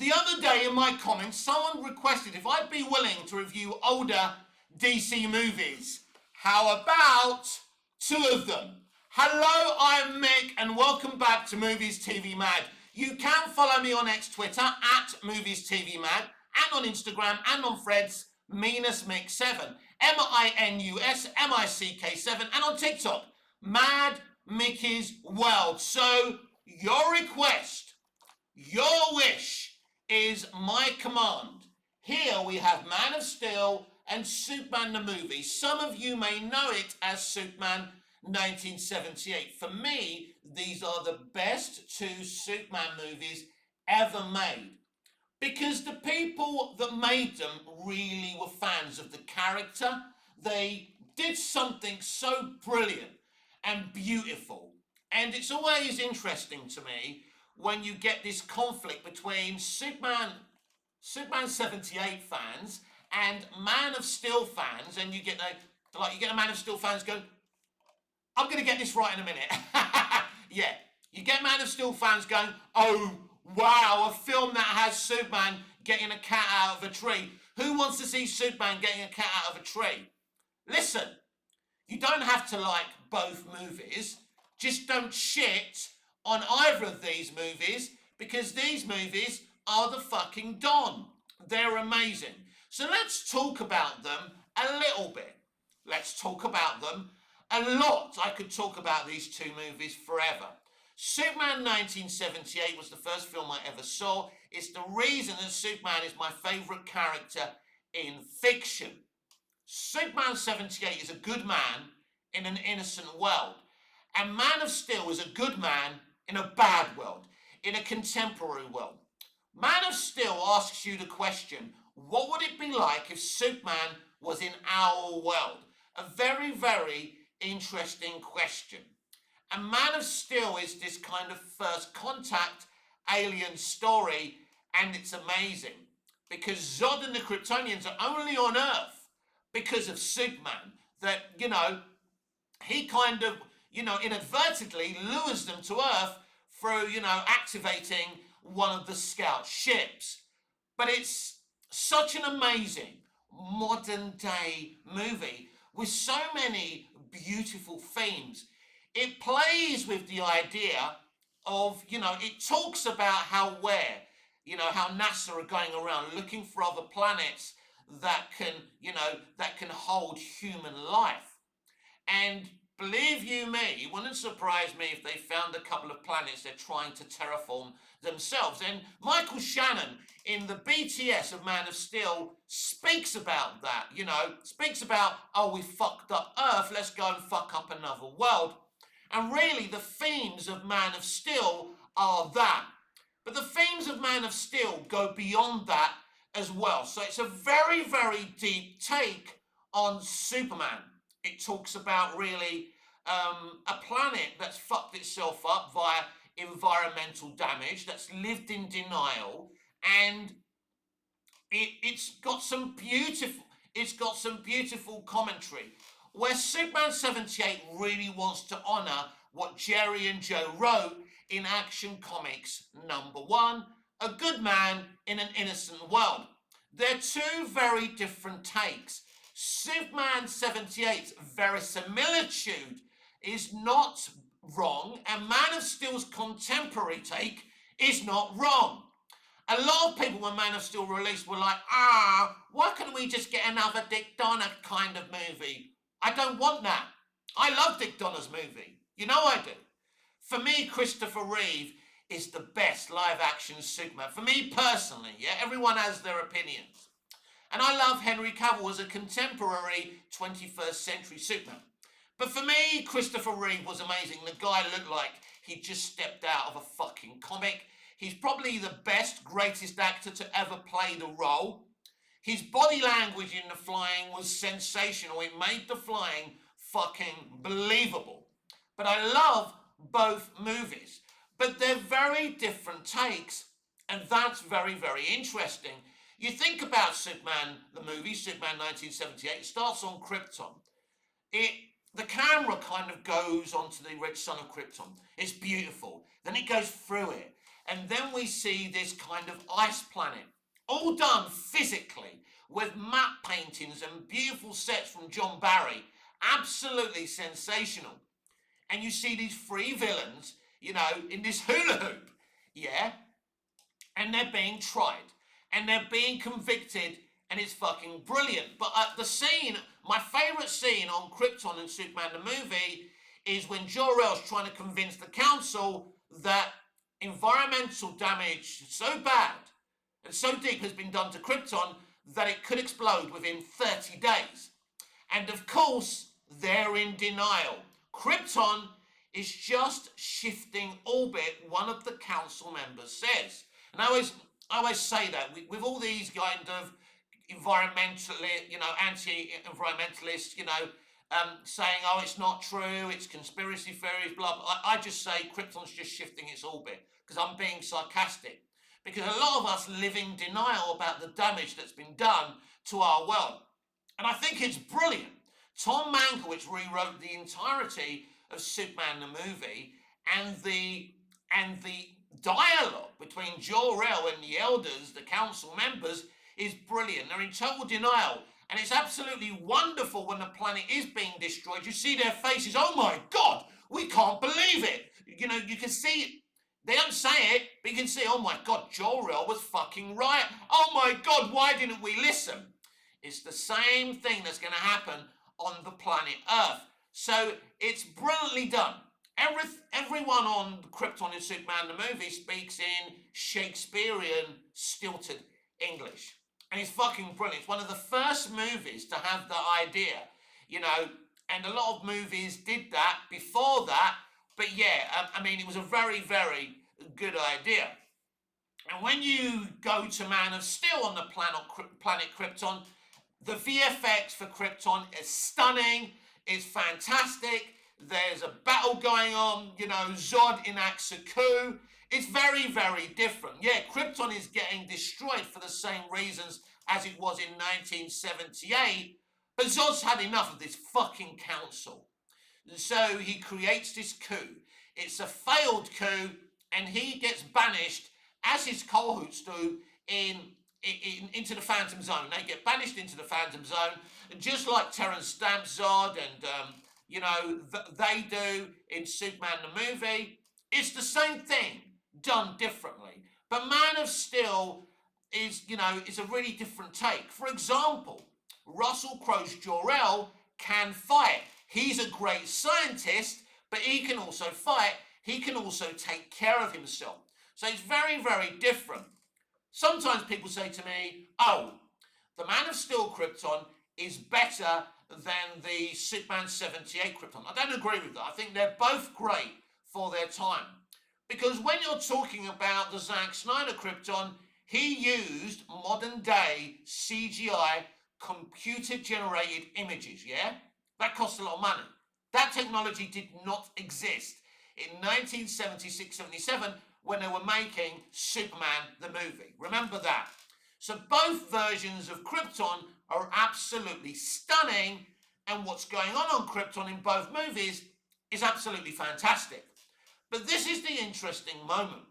The other day in my comments, someone requested if I'd be willing to review older DC movies. How about two of them? Hello, I'm Mick, and welcome back to Movies TV Mag. You can follow me on X Twitter at Movies TV Mag, and on Instagram and on Threads, MinusMick7, MinusMick7, and on TikTok, Mad Mickey's World. So, your request, your wish is my command. Here we have Man of Steel and Superman the movie. Some of you may know it as Superman 1978. For me, these are the best two Superman movies ever made. Because the people that made them really were fans of the character. They did something so brilliant and beautiful. And it's always interesting to me when you get this conflict between Superman 78 fans and Man of Steel fans, and you get a Man of Steel fans go, I'm going to get this right in a minute. Yeah, you get Man of Steel fans going, oh, wow, a film that has Superman getting a cat out of a tree. Who wants to see Superman getting a cat out of a tree? Listen, you don't have to like both movies. Just don't shit on either of these movies, because these movies are the fucking Don. They're amazing. So let's talk about them a little bit. Let's talk about them a lot. I could talk about these two movies forever. Superman 1978 was the first film I ever saw. It's the reason that Superman is my favourite character in fiction. Superman 78 is a good man in an innocent world. And Man of Steel is a good man in a bad world, in a contemporary world. Man of Steel asks you the question, what would it be like if Superman was in our world? A very, very interesting question. And Man of Steel is this kind of first contact alien story, and it's amazing. Because Zod and the Kryptonians are only on Earth because of Superman. That, he kind of, inadvertently lures them to Earth through, activating one of the scout ships. But it's such an amazing modern day movie with so many beautiful themes. It plays with the idea of, it talks about how NASA are going around looking for other planets that can hold human life. And believe you me, it wouldn't surprise me if they found a couple of planets they're trying to terraform themselves. And Michael Shannon in the BTS of Man of Steel speaks about that, speaks about, oh, we fucked up Earth, let's go and fuck up another world. And really the themes of Man of Steel are that. But the themes of Man of Steel go beyond that as well. So it's a very, very deep take on Superman. It talks about really a planet that's fucked itself up via environmental damage, that's lived in denial, and it's got some beautiful commentary where Superman 78 really wants to honour what Jerry and Joe wrote in Action Comics #1, A Good Man in an Innocent World. They're two very different takes. Superman 78's verisimilitude is not wrong, and Man of Steel's contemporary take is not wrong. A lot of people when Man of Steel released were like, why couldn't we just get another Dick Donner kind of movie? I don't want that. I love Dick Donner's movie. You know I do. For me, Christopher Reeve is the best live-action Superman. For me personally, yeah? Everyone has their opinions. And I love Henry Cavill as a contemporary 21st century Superman. But for me, Christopher Reeve was amazing. The guy looked like he'd just stepped out of a fucking comic. He's probably the best, greatest actor to ever play the role. His body language in the flying was sensational. It made the flying fucking believable. But I love both movies. But they're very different takes. And that's very, very interesting. You think about Superman, the movie, Superman 1978, it starts on Krypton. The camera kind of goes onto the red sun of Krypton. It's beautiful. Then it goes through it. And then we see this kind of ice planet, all done physically with map paintings and beautiful sets from John Barry. Absolutely sensational. And you see these three villains, in this hula hoop, yeah? And they're being tried. And they're being convicted, and it's fucking brilliant. But the scene, my favourite scene on Krypton and Superman the movie, is when Jor-El's trying to convince the council that environmental damage so bad and so deep has been done to Krypton that it could explode within 30 days. And of course, they're in denial. Krypton is just shifting orbit, one of the council members says. And I always say that with all these kind of anti-environmentalists, saying, oh, it's not true, it's conspiracy theories, blah, blah. I just say Krypton's just shifting its orbit, because I'm being sarcastic. Because a lot of us live in denial about the damage that's been done to our world. And I think it's brilliant. Tom Mankiewicz rewrote the entirety of Superman the movie, and the dialogue between Jor-El and the elders, the council members, is brilliant. They're in total denial. And it's absolutely wonderful when the planet is being destroyed. You see their faces, oh my God, we can't believe it. You can see it. They don't say it, but you can see, oh my God, Jor-El was fucking right. Oh my God, why didn't we listen? It's the same thing that's going to happen on the planet Earth. So it's brilliantly done. Everyone on Krypton and Superman the movie speaks in Shakespearean stilted English. And it's fucking brilliant. It's one of the first movies to have the idea, and a lot of movies did that before that. But yeah, it was a very, very good idea. And when you go to Man of Steel on the planet Krypton, the VFX for Krypton is stunning, it's fantastic. There's a battle going on, Zod enacts a coup. It's very, very different. Yeah, Krypton is getting destroyed for the same reasons as it was in 1978, but Zod's had enough of this fucking council. And so he creates this coup. It's a failed coup, and he gets banished, as his cohorts do, into the Phantom Zone. They get banished into the Phantom Zone, just like Terrence Stamp's Zod and, they do in Superman the movie. It's the same thing, done differently. But Man of Steel is a really different take. For example, Russell Crowe's Jor-El can fight. He's a great scientist, but he can also fight. He can also take care of himself. So it's very, very different. Sometimes people say to me, oh, the Man of Steel Krypton is better than the Superman 78 Krypton. I don't agree with that. I think they're both great for their time. Because when you're talking about the Zack Snyder Krypton, he used modern day CGI computer-generated images, yeah? That cost a lot of money. That technology did not exist in 1976-77 when they were making Superman the movie. Remember that. So both versions of Krypton are absolutely stunning, and what's going on Krypton in both movies is absolutely fantastic. But this is the interesting moment.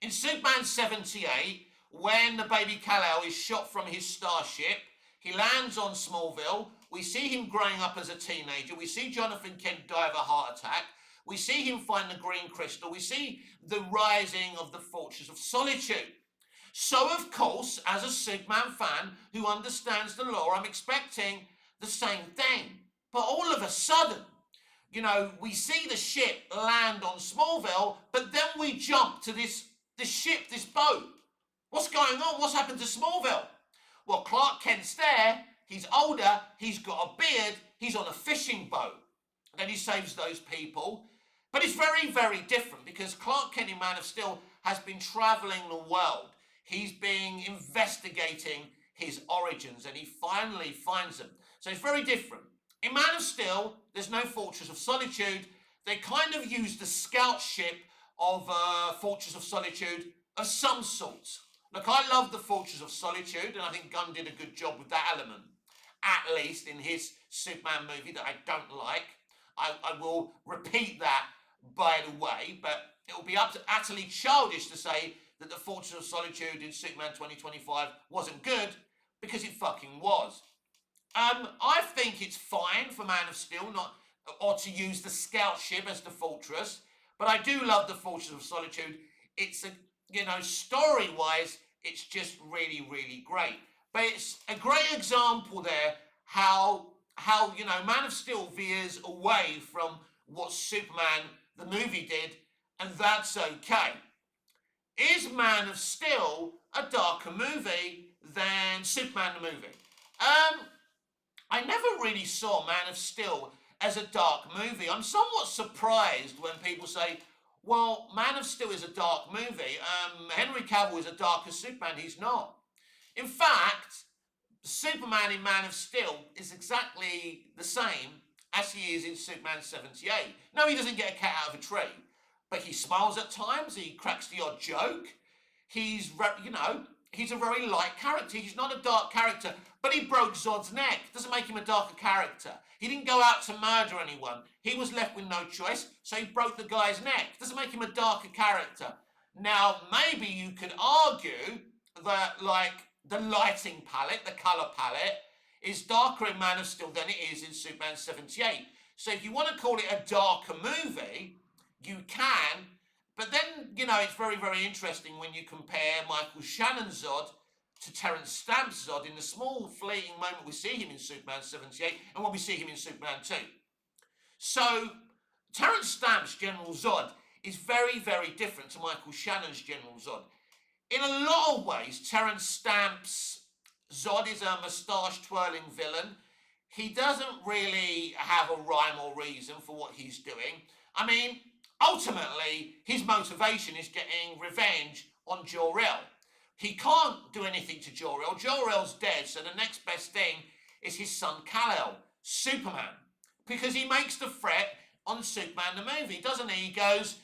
In Superman 78, when the baby Kal-El is shot from his starship, he lands on Smallville. We see him growing up as a teenager. We see Jonathan Kent die of a heart attack. We see him find the green crystal. We see the rising of the Fortress of Solitude. So, of course, as a Superman fan who understands the lore, I'm expecting the same thing. But all of a sudden, we see the ship land on Smallville, but then we jump to this ship, this boat. What's going on? What's happened to Smallville? Well, Clark Kent's there. He's older. He's got a beard. He's on a fishing boat. And then he saves those people. But it's very, very different because Clark Kent in Man of Steel has been traveling the world. He's been investigating his origins, and he finally finds them. So it's very different. In Man of Steel, there's no Fortress of Solitude. They kind of use the scout ship of Fortress of Solitude of some sorts. Look, I love the Fortress of Solitude, and I think Gunn did a good job with that element, at least in his Superman movie that I don't like. I will repeat that by the way, but it will be utterly childish to say that The Fortress of Solitude in Superman 2025 wasn't good, because it fucking was. I think it's fine for Man of Steel not, or to use the scout ship as the fortress, but I do love The Fortress of Solitude. It's a, story-wise, it's just really, really great. But it's a great example there how Man of Steel veers away from what Superman the movie did, and that's okay. Is Man of Steel a darker movie than Superman the movie? I never really saw Man of Steel as a dark movie. I'm somewhat surprised when people say, well, Man of Steel is a dark movie. Henry Cavill is a darker Superman. He's not. In fact, Superman in Man of Steel is exactly the same as he is in Superman 78. No, he doesn't get a cat out of a tree, but he smiles at times, he cracks the odd joke. He's, he's a very light character. He's not a dark character, but he broke Zod's neck. Doesn't make him a darker character. He didn't go out to murder anyone. He was left with no choice, so he broke the guy's neck. Doesn't make him a darker character. Now, maybe you could argue that, like, the lighting palette, the colour palette, is darker in Man of Steel than it is in Superman 78. So if you want to call it a darker movie, you can. But then, it's very, very interesting when you compare Michael Shannon's Zod to Terence Stamp's Zod in the small fleeting moment we see him in Superman 78 and when we see him in Superman 2. So, Terence Stamp's General Zod is very, very different to Michael Shannon's General Zod. In a lot of ways, Terence Stamp's Zod is a moustache-twirling villain. He doesn't really have a rhyme or reason for what he's doing. I mean, ultimately, his motivation is getting revenge on Jor-El. He can't do anything to Jor-El. Jor-El's dead, so the next best thing is his son Kal-El, Superman. Because he makes the threat on Superman the movie, doesn't he? He goes,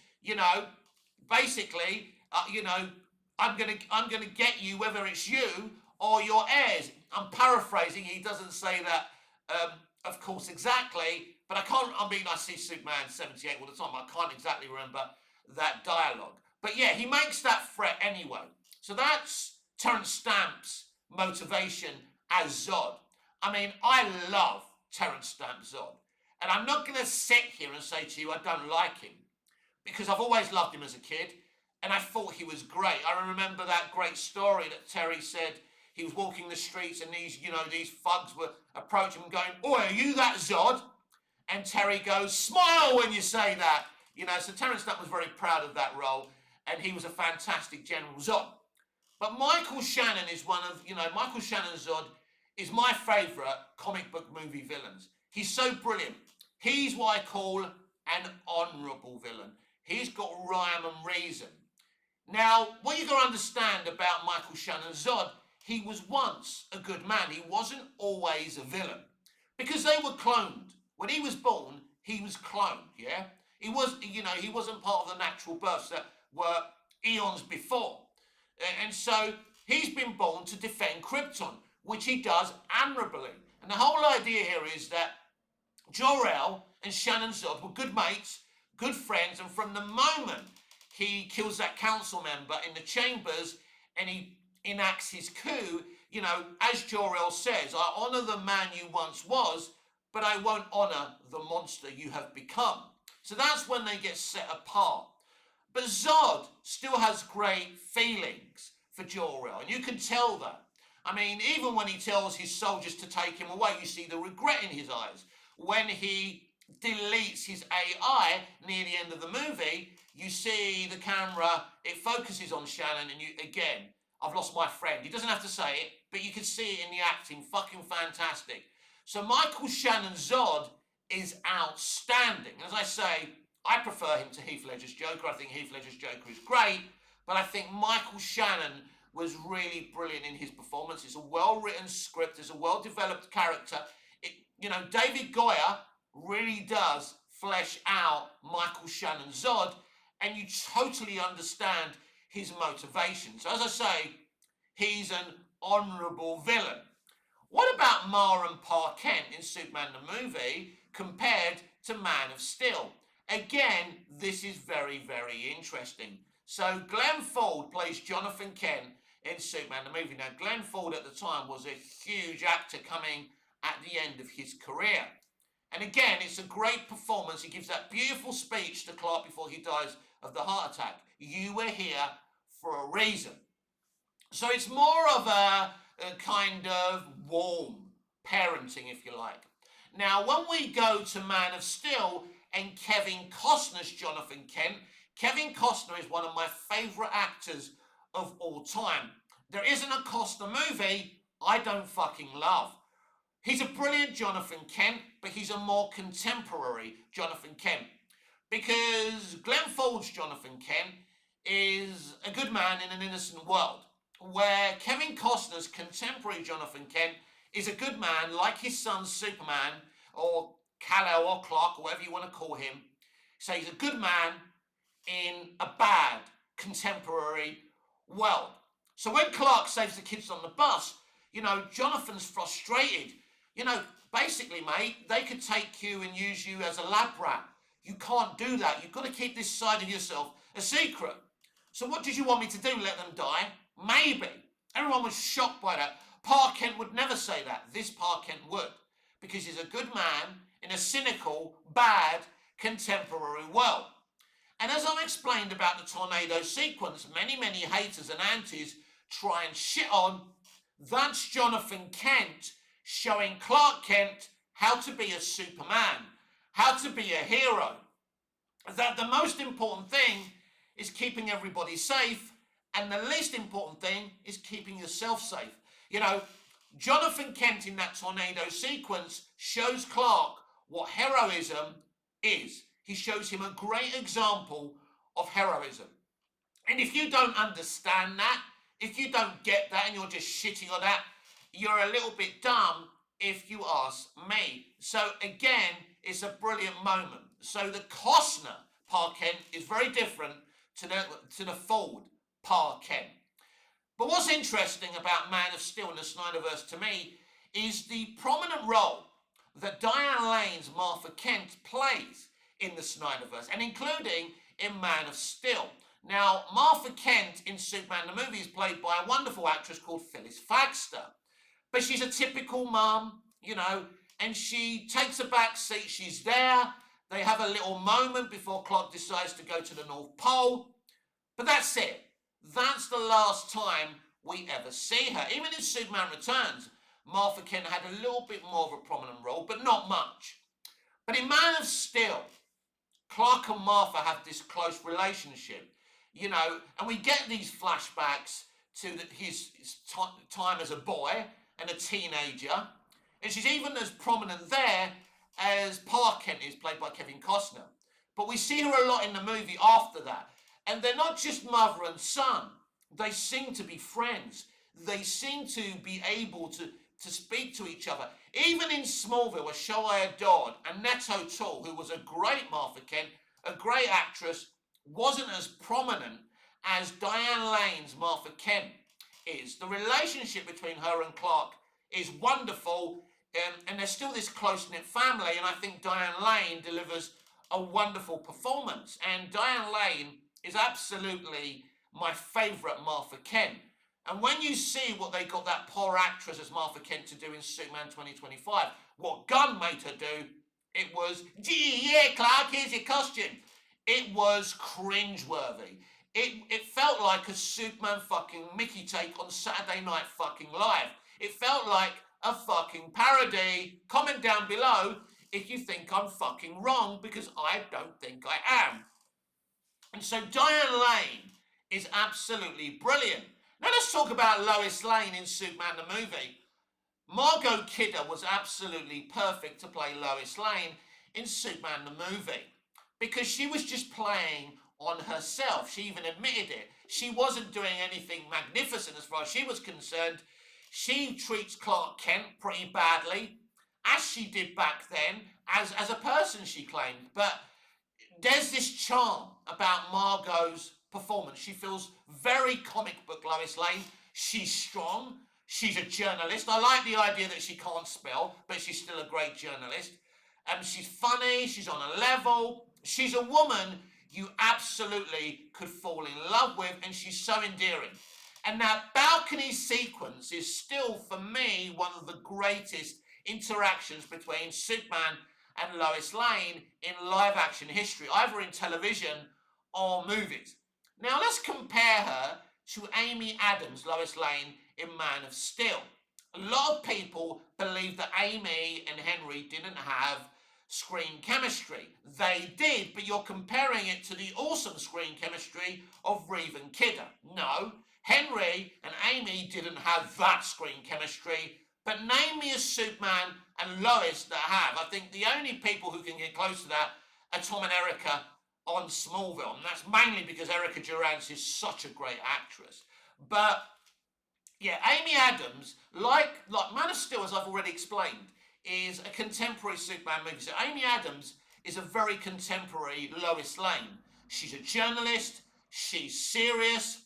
basically, I'm gonna get you whether it's you or your heirs. I'm paraphrasing. He doesn't say that, of course, exactly. But I see Superman 78 all the time. I can't exactly remember that dialogue. But yeah, he makes that threat anyway. So that's Terence Stamp's motivation as Zod. I mean, I love Terence Stamp's Zod. And I'm not going to sit here and say to you I don't like him. Because I've always loved him as a kid. And I thought he was great. I remember that great story that Terry said. He was walking the streets and these thugs were approaching him going, "Oi, are you that Zod?" And Terry goes, "Smile when you say that." So Terence Stamp was very proud of that role, and he was a fantastic General Zod. But Michael Shannon is Michael Shannon's Zod is my favourite comic book movie villains. He's so brilliant. He's what I call an honourable villain. He's got rhyme and reason. Now, what you got to understand about Michael Shannon's Zod, he was once a good man. He wasn't always a villain. Because they were cloned. When he was born, he was cloned, yeah? He wasn't part of the natural births that were eons before. And so he's been born to defend Krypton, which he does admirably. And the whole idea here is that Jor-El and Shannon Zod were good mates, good friends, and from the moment he kills that council member in the chambers and he enacts his coup, as Jor-El says, "I honour the man you once was, but I won't honour the monster you have become." So that's when they get set apart. But Zod still has great feelings for Jor-El, and you can tell that. I mean, even when he tells his soldiers to take him away, you see the regret in his eyes. When he deletes his AI near the end of the movie, you see the camera, it focuses on Shannon, and I've lost my friend. He doesn't have to say it, but you can see it in the acting. Fucking fantastic. So Michael Shannon's Zod is outstanding. As I say, I prefer him to Heath Ledger's Joker. I think Heath Ledger's Joker is great, but I think Michael Shannon was really brilliant in his performance. It's a well-written script. It's a well-developed character. David Goyer really does flesh out Michael Shannon's Zod, and you totally understand his motivations. So as I say, he's an honourable villain. What about Ma and Pa Kent in Superman the movie compared to Man of Steel? Again, this is very, very interesting. So Glenn Ford plays Jonathan Kent in Superman the movie. Now, Glenn Ford at the time was a huge actor coming at the end of his career. And again, it's a great performance. He gives that beautiful speech to Clark before he dies of the heart attack. You were here for a reason. So it's more of a kind of warm parenting, if you like. Now, when we go to Man of Steel and Kevin Costner's Jonathan Kent, Kevin Costner is one of my favourite actors of all time. There isn't a Costner movie I don't fucking love. He's a brilliant Jonathan Kent, but he's a more contemporary Jonathan Kent. Because Glenn Ford's Jonathan Kent is a good man in an innocent world, where Kevin Costner's contemporary Jonathan Kent is a good man like his son Superman, or Kal-El or Clark, or whatever you want to call him. So he's a good man in a bad contemporary world. So when Clark saves the kids on the bus, Jonathan's frustrated. Basically, mate, they could take you and use you as a lab rat. You can't do that. You've got to keep this side of yourself a secret. So what did you want me to do, let them die? Maybe. Everyone was shocked by that. Pa Kent would never say that. This Pa Kent would. Because he's a good man in a cynical, bad, contemporary world. And as I've explained about the tornado sequence, many, many haters and antis try and shit on. That's Jonathan Kent showing Clark Kent how to be a Superman, how to be a hero. That the most important thing is keeping everybody safe, and the least important thing is keeping yourself safe. Jonathan Kent in that tornado sequence shows Clark what heroism is. He shows him a great example of heroism. And if you don't understand that, if you don't get that and you're just shitting on that, you're a little bit dumb if you ask me. So again, it's a brilliant moment. So the Costner Pa Kent is very different to the Ford Pa Kent. But what's interesting about Man of Steel and the Snyderverse to me is the prominent role that Diane Lane's Martha Kent plays in the Snyderverse, and including in Man of Steel. Now, Martha Kent in Superman the movie is played by a wonderful actress called Phyllis Thaxter. But she's a typical mum, and she takes a back seat. She's there. They have a little moment before Clark decides to go to the North Pole. But that's it. That's the last time we ever see her. Even in Superman Returns, Martha Kent had a little bit more of a prominent role, but not much. But in Man of Steel, Clark and Martha have this close relationship, and we get these flashbacks to his time as a boy and a teenager, and she's even as prominent there as Pa Kent is, played by Kevin Costner. But we see her a lot in the movie after that, and they're not just mother and son. They seem to be friends. They seem to be able to speak to each other. Even in Smallville, a show I adored, Annette O'Toole, who was a great Martha Kent, a great actress, wasn't as prominent as Diane Lane's Martha Kent is. The relationship between her and Clark is wonderful, and there's still this close-knit family, and I think Diane Lane delivers a wonderful performance. And Diane Lane is absolutely my favourite Martha Kent. And when you see what they got that poor actress as Martha Kent to do in Superman 2025, what Gunn made her do, it was, gee, yeah, Clark, here's your costume. It was cringeworthy. It felt like a Superman fucking Mickey take on Saturday Night fucking Live. It felt like a fucking parody. Comment down below if you think I'm fucking wrong, because I don't think I am. And so Diane Lane is absolutely brilliant. Now let's talk about Lois Lane in Superman the movie. Margot Kidder was absolutely perfect to play Lois Lane in Superman the movie, because she was just playing on herself. She even admitted it. She wasn't doing anything magnificent as far as she was concerned. She treats Clark Kent pretty badly, as she did back then, as a person, she claimed. But there's this charm about Margot's performance. She feels very comic book Lois Lane. She's strong. She's a journalist. I like the idea that she can't spell, but she's still a great journalist. She's funny. She's on a level. She's a woman you absolutely could fall in love with, and she's so endearing. And that balcony sequence is still, for me, one of the greatest interactions between Superman and Lois Lane in live action history, either in television or movies. Now let's compare her to Amy Adams, Lois Lane, in Man of Steel. A lot of people believe that Amy and Henry didn't have screen chemistry. They did, but you're comparing it to the awesome screen chemistry of Reeve and Kidder. No, Henry and Amy didn't have that screen chemistry, but name me a Superman and Lois that have. I think the only people who can get close to that are Tom and Erica on Smallville, and that's mainly because Erica Durance is such a great actress. But yeah, Amy Adams, like Man of Steel, as I've already explained, is a contemporary Superman movie. So Amy Adams is a very contemporary Lois Lane. She's a journalist, she's serious.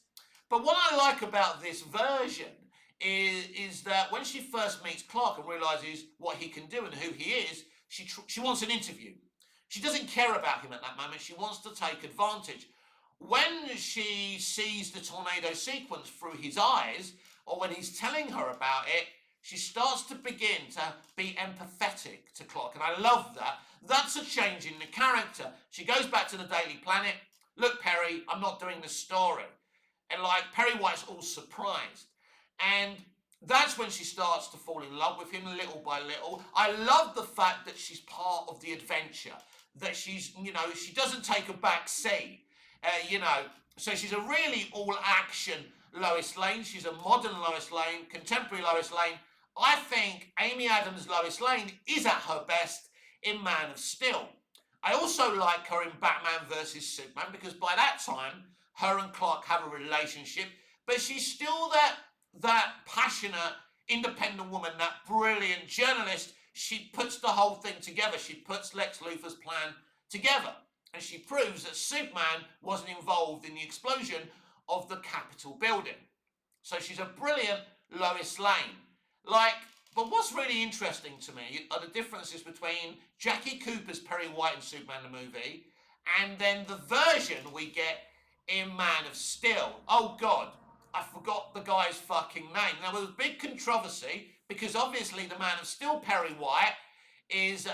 But what I like about this version is that when she first meets Clark and realizes what he can do and who he is, she wants an interview. She doesn't care about him at that moment. She wants to take advantage. When she sees the tornado sequence through his eyes, or when he's telling her about it, she starts to begin to be empathetic to Clark. And I love that. That's a change in the character. She goes back to the Daily Planet. Look, Perry, I'm not doing the story. And like Perry White's all surprised. And that's when she starts to fall in love with him little by little. I love the fact that she's part of the adventure. That she's, she doesn't take a back seat. So she's a really all-action Lois Lane. She's a modern Lois Lane, contemporary Lois Lane. I think Amy Adams' Lois Lane is at her best in Man of Steel. I also like her in Batman vs Superman because by that time, her and Clark have a relationship, but she's still that passionate, independent woman, that brilliant journalist. She puts the whole thing together. She puts Lex Luthor's plan together. And she proves that Superman wasn't involved in the explosion of the Capitol building. So she's a brilliant Lois Lane. But what's really interesting to me are the differences between Jackie Cooper's Perry White in Superman the movie and then the version we get in Man of Steel. Oh God, I forgot the guy's fucking name. Now there was a big controversy because obviously the Man of Steel Perry White is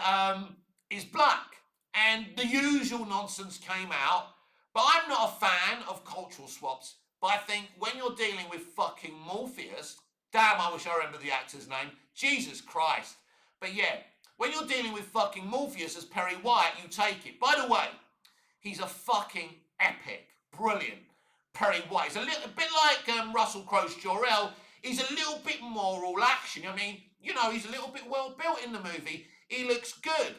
black. And the usual nonsense came out. But I'm not a fan of cultural swaps. But I think when you're dealing with fucking Morpheus, damn, I wish I remember the actor's name. Jesus Christ. But yeah, when you're dealing with fucking Morpheus as Perry White, you take it. By the way, he's a fucking epic, brilliant Perry White. He's a bit like Russell Crowe's Jor-El. He's a little bit more all action. I mean, he's a little bit well built in the movie. He looks good.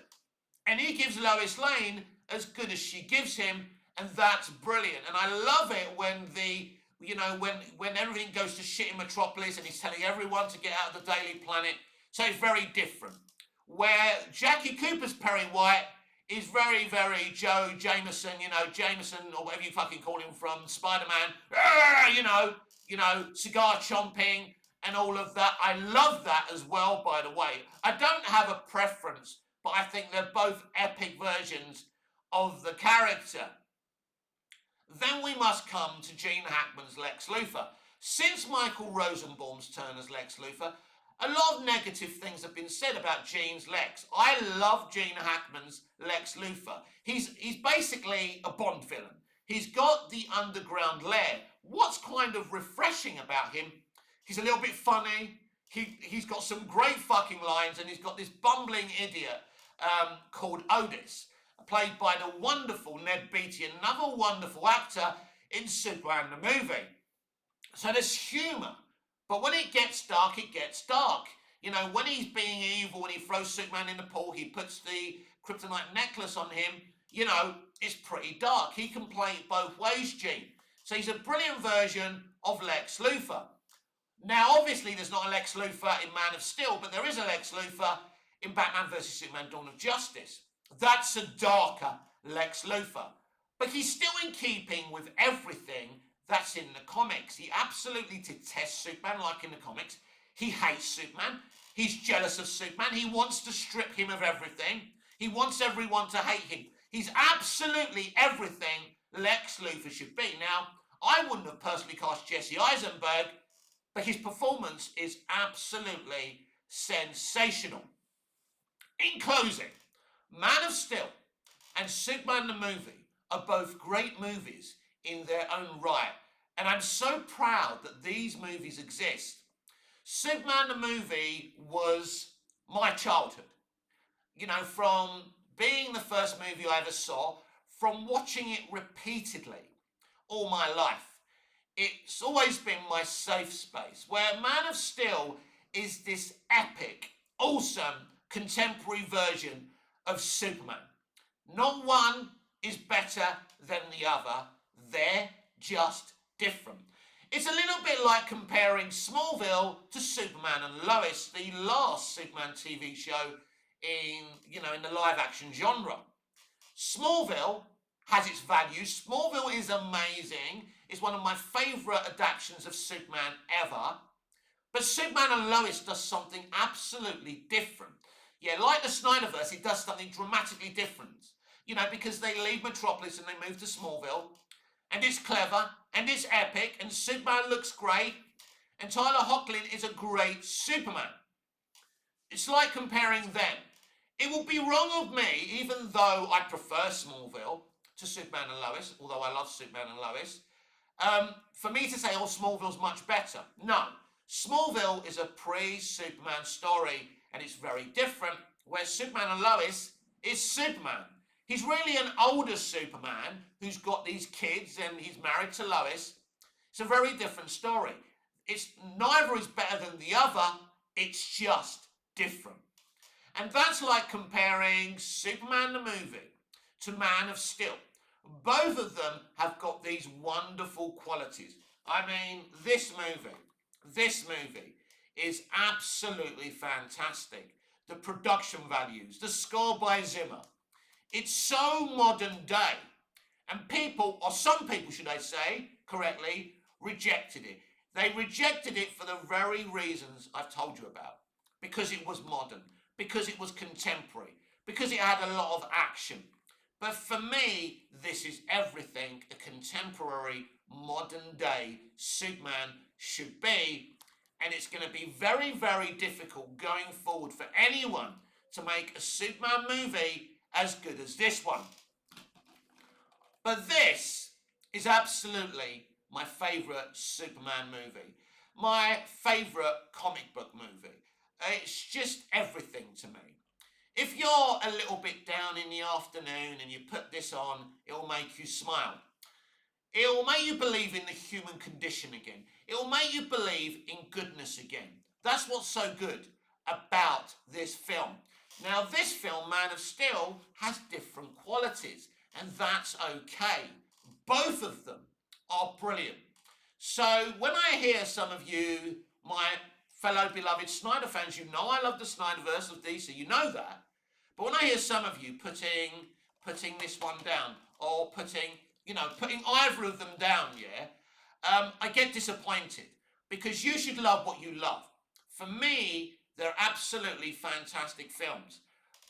And he gives Lois Lane as good as she gives him, and that's brilliant. And I love it when when everything goes to shit in Metropolis and he's telling everyone to get out of the Daily Planet. So it's very different. Where Jackie Cooper's Perry White is very, very Joe Jameson, Jameson or whatever you fucking call him from Spider-Man, cigar chomping and all of that. I love that as well, by the way. I don't have a preference, but I think they're both epic versions of the character. Then we must come to Gene Hackman's Lex Luthor. Since Michael Rosenbaum's turn as Lex Luthor, a lot of negative things have been said about Gene's Lex. I love Gene Hackman's Lex Luthor. He's basically a Bond villain. He's got the underground lair. What's kind of refreshing about him, he's a little bit funny. He's got some great fucking lines, and he's got this bumbling idiot called Otis, played by the wonderful Ned Beatty, another wonderful actor in Superman the movie. So there's humour, but when it gets dark, it gets dark. When he's being evil, when he throws Superman in the pool, he puts the kryptonite necklace on him, it's pretty dark. He can play it both ways, Gene. So he's a brilliant version of Lex Luthor. Now, obviously, there's not a Lex Luthor in Man of Steel, but there is a Lex Luthor in Batman vs Superman Dawn of Justice. That's a darker Lex Luthor. But he's still in keeping with everything that's in the comics. He absolutely detests Superman, like in the comics. He hates Superman. He's jealous of Superman. He wants to strip him of everything. He wants everyone to hate him. He's absolutely everything Lex Luthor should be. Now, I wouldn't have personally cast Jesse Eisenberg, but his performance is absolutely sensational. In closing, Man of Steel and Superman the movie are both great movies in their own right, and I'm so proud that these movies exist. Superman the movie was my childhood. You know, from being the first movie I ever saw, from watching it repeatedly all my life. It's always been my safe space, where Man of Steel is this epic, awesome, contemporary version of Superman. Not one is better than the other, they're just different. It's a little bit like comparing Smallville to Superman and Lois, the last Superman TV show in the live action genre. Smallville has its value. Smallville is amazing. It's one of my favourite adaptations of Superman ever. But Superman and Lois does something absolutely different. Yeah, like the Snyderverse, it does something dramatically different. You know, because they leave Metropolis and they move to Smallville. And it's clever, and it's epic, and Superman looks great, and Tyler Hoechlin is a great Superman. It's like comparing them. It would be wrong of me, even though I prefer Smallville to Superman and Lois, although I love Superman and Lois, for me to say, oh, Smallville's much better. No. Smallville is a pre-Superman story, and it's very different, where Superman and Lois is Superman. He's really an older Superman who's got these kids and he's married to Lois. It's a very different story. It's neither is better than the other, it's just different. And that's like comparing Superman the movie to Man of Steel. Both of them have got these wonderful qualities. I mean, this movie is absolutely fantastic. The production values, the score by Zimmer. It's so modern day. And people, or some people should I say, correctly, rejected it. They rejected it for the very reasons I've told you about. Because it was modern, because it was contemporary, because it had a lot of action. But for me, this is everything a contemporary, modern day Superman should be. And it's going to be very, very difficult going forward for anyone to make a Superman movie as good as this one. But this is absolutely my favourite Superman movie. My favourite comic book movie. It's just everything to me. If you're a little bit down in the afternoon and you put this on, it'll make you smile. It'll make you believe in the human condition again. It'll make you believe in goodness again. That's what's so good about this film. Now, this film, Man of Steel, has different qualities, and that's okay. Both of them are brilliant. So when I hear some of you, my fellow beloved Snyder fans, you know I love the Snyderverse of DC, you know that. But when I hear some of you putting this one down, or putting either of them down, I get disappointed, because you should love what you love. For me, they're absolutely fantastic films.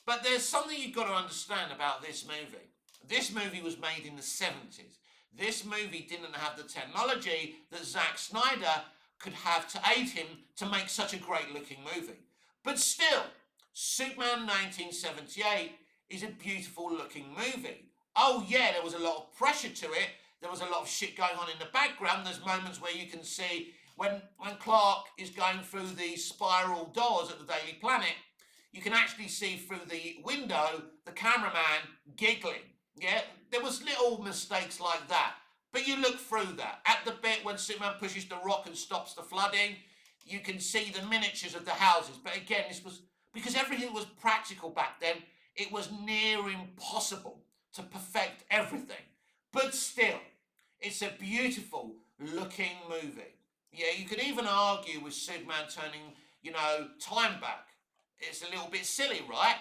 But there's something you've got to understand about this movie. This movie was made in the 70s. This movie didn't have the technology that Zack Snyder could have to aid him to make such a great looking movie. But still, Superman 1978 is a beautiful looking movie. Oh yeah, there was a lot of pressure to it. There was a lot of shit going on in the background. There's moments where you can see when Clark is going through the spiral doors at the Daily Planet, you can actually see through the window the cameraman giggling. Yeah, there was little mistakes like that. But you look through that. At the bit when Superman pushes the rock and stops the flooding, you can see the miniatures of the houses. But again, this was, because everything was practical back then, it was near impossible to perfect everything. But still, it's a beautiful looking movie. Yeah, you could even argue with Superman turning, time back. It's a little bit silly, right?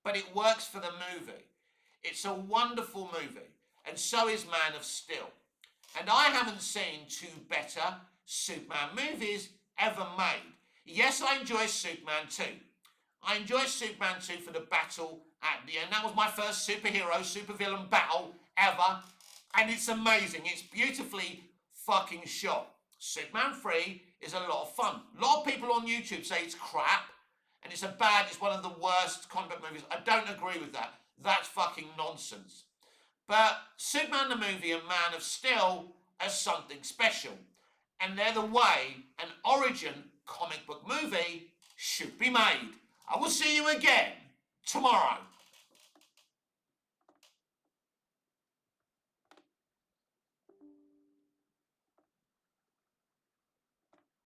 But it works for the movie. It's a wonderful movie. And so is Man of Steel. And I haven't seen two better Superman movies ever made. Yes, I enjoy Superman 2. I enjoyed Superman 2 for the battle at the end. That was my first superhero, supervillain battle ever. And it's amazing. It's beautifully fucking shot. Superman 3 is a lot of fun. A lot of people on YouTube say it's crap and it's one of the worst comic book movies. I don't agree with that. That's fucking nonsense. But Superman the movie and Man of Steel are something special. And they're the way an origin comic book movie should be made. I will see you again tomorrow.